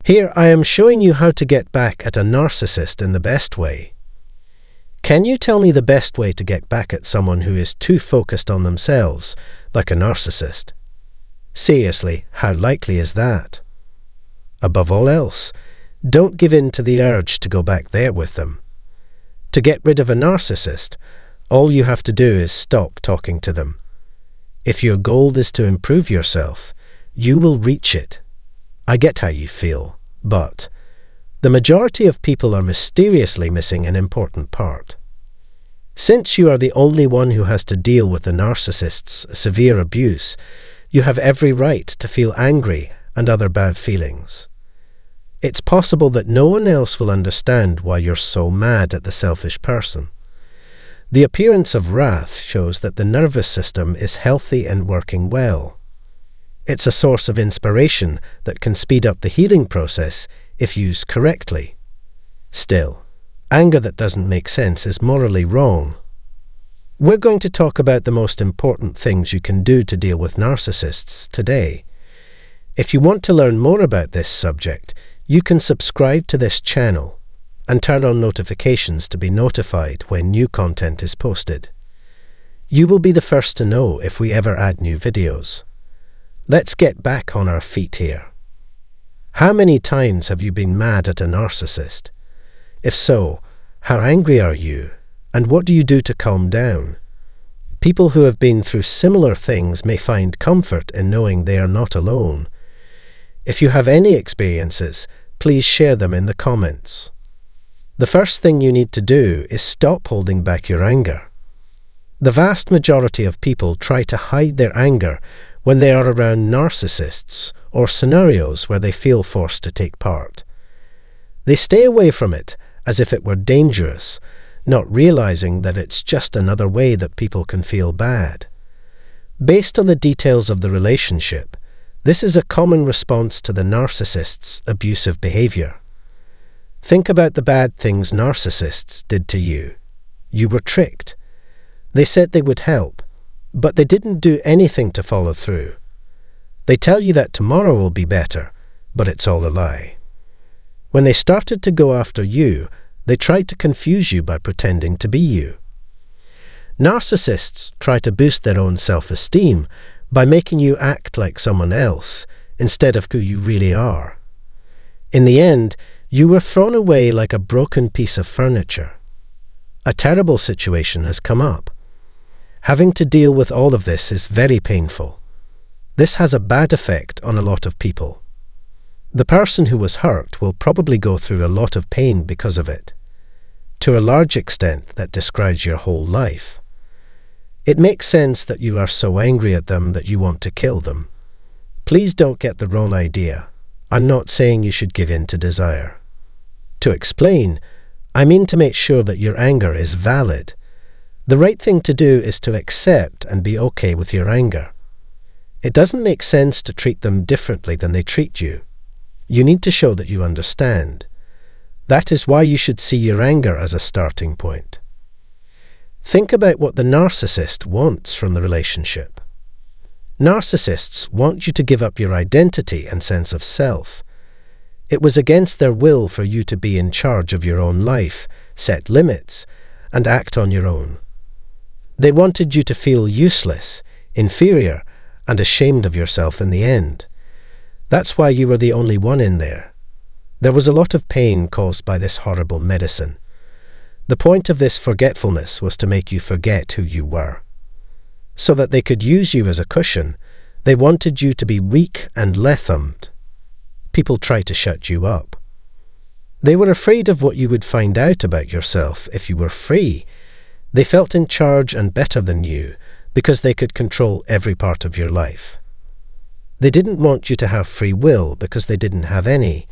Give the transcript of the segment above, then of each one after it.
Here I am showing you how to get back at a narcissist in the best way. Can you tell me the best way to get back at someone who is too focused on themselves, like a narcissist? Seriously, how likely is that? Above all else, don't give in to the urge to go back there with them. To get rid of a narcissist, all you have to do is stop talking to them. If your goal is to improve yourself, you will reach it. I get how you feel, but the majority of people are mysteriously missing an important part. Since you are the only one who has to deal with the narcissist's severe abuse, you have every right to feel angry and other bad feelings. It's possible that no one else will understand why you're so mad at the selfish person. The appearance of wrath shows that the nervous system is healthy and working well. It's a source of inspiration that can speed up the healing process if used correctly. Still, anger that doesn't make sense is morally wrong. We're going to talk about the most important things you can do to deal with narcissists today. If you want to learn more about this subject, you can subscribe to this channel and turn on notifications to be notified when new content is posted. You will be the first to know if we ever add new videos. Let's get back on our feet here. How many times have you been mad at a narcissist? If so, how angry are you, and what do you do to calm down? People who have been through similar things may find comfort in knowing they are not alone. If you have any experiences, please share them in the comments. The first thing you need to do is stop holding back your anger. The vast majority of people try to hide their anger when they are around narcissists or scenarios where they feel forced to take part. They stay away from it as if it were dangerous, not realizing that it's just another way that people can feel bad. Based on the details of the relationship, this is a common response to the narcissist's abusive behavior. Think about the bad things narcissists did to you. You were tricked. They said they would help, but they didn't do anything to follow through. They tell you that tomorrow will be better, but it's all a lie. When they started to go after you, they tried to confuse you by pretending to be you. Narcissists try to boost their own self-esteem by making you act like someone else instead of who you really are. In the end, you were thrown away like a broken piece of furniture. A terrible situation has come up. Having to deal with all of this is very painful. This has a bad effect on a lot of people. The person who was hurt will probably go through a lot of pain because of it. To a large extent, that describes your whole life. It makes sense that you are so angry at them that you want to kill them. Please don't get the wrong idea. I'm not saying you should give in to desire. To explain, I mean to make sure that your anger is valid. The right thing to do is to accept and be okay with your anger. It doesn't make sense to treat them differently than they treat you. You need to show that you understand. That is why you should see your anger as a starting point. Think about what the narcissist wants from the relationship. Narcissists want you to give up your identity and sense of self. It was against their will for you to be in charge of your own life, set limits, and act on your own. They wanted you to feel useless, inferior, and ashamed of yourself in the end. That's why you were the only one in there. There was a lot of pain caused by this horrible medicine. The point of this forgetfulness was to make you forget who you were. So that they could use you as a cushion, they wanted you to be weak and lethargic. People tried to shut you up. They were afraid of what you would find out about yourself if you were free. They felt in charge and better than you because they could control every part of your life. They didn't want you to have free will because they didn't have any.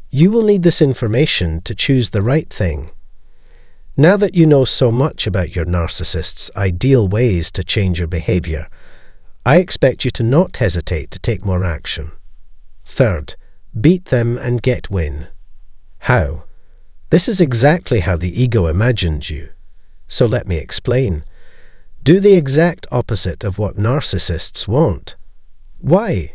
You will need this information to choose the right thing. Now that you know so much about your narcissist's ideal ways to change your behavior, I expect you to not hesitate to take more action. Third, beat them and get win. How? This is exactly how the ego imagined you. So let me explain. Do the exact opposite of what narcissists want. Why?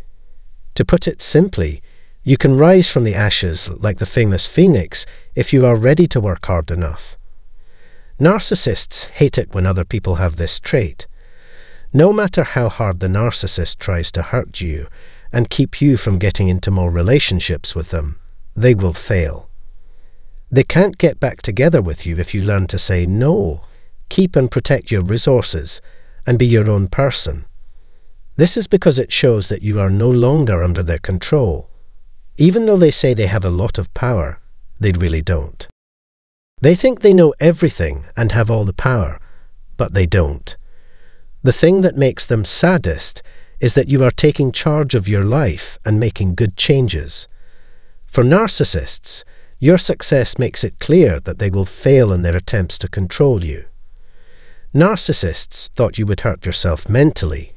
To put it simply, You can rise from the ashes like the famous phoenix if you are ready to work hard enough. Narcissists hate it when other people have this trait. No matter how hard the narcissist tries to hurt you and keep you from getting into more relationships with them, they will fail. They can't get back together with you if you learn to say no, keep and protect your resources, and be your own person. This is because it shows that you are no longer under their control. Even though they say they have a lot of power, they really don't. They think they know everything and have all the power, but they don't. The thing that makes them saddest is that you are taking charge of your life and making good changes. For narcissists, your success makes it clear that they will fail in their attempts to control you. Narcissists thought you would hurt yourself mentally,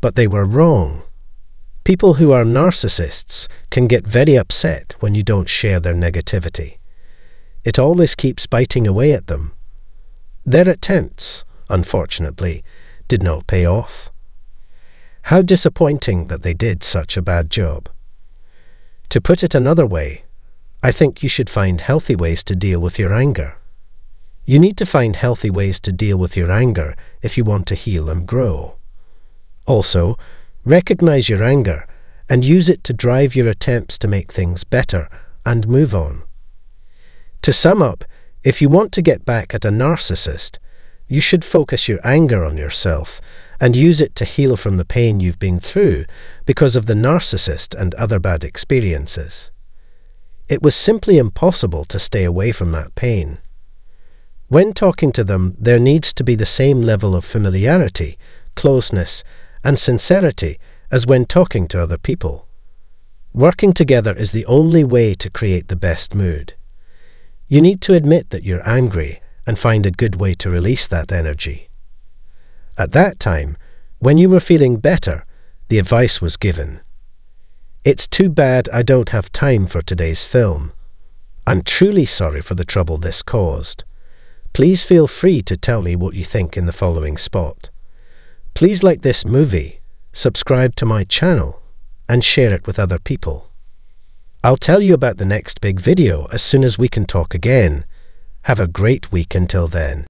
but they were wrong. People who are narcissists can get very upset when you don't share their negativity. It always keeps biting away at them. Their attempts, unfortunately, did not pay off. How disappointing that they did such a bad job. To put it another way, I think you should find healthy ways to deal with your anger. You need to find healthy ways to deal with your anger if you want to heal and grow. Also, recognize your anger and use it to drive your attempts to make things better and move on. To sum up, if you want to get back at a narcissist, you should focus your anger on yourself and use it to heal from the pain you've been through because of the narcissist and other bad experiences. It was simply impossible to stay away from that pain. When talking to them, there needs to be the same level of familiarity, closeness, and sincerity as when talking to other people. Working together is the only way to create the best mood. You need to admit that you're angry and find a good way to release that energy. At that time, when you were feeling better, the advice was given. It's too bad I don't have time for today's film. I'm truly sorry for the trouble this caused. Please feel free to tell me what you think in the following spot. Please like this movie, subscribe to my channel, and share it with other people. I'll tell you about the next big video as soon as we can talk again. Have a great week until then.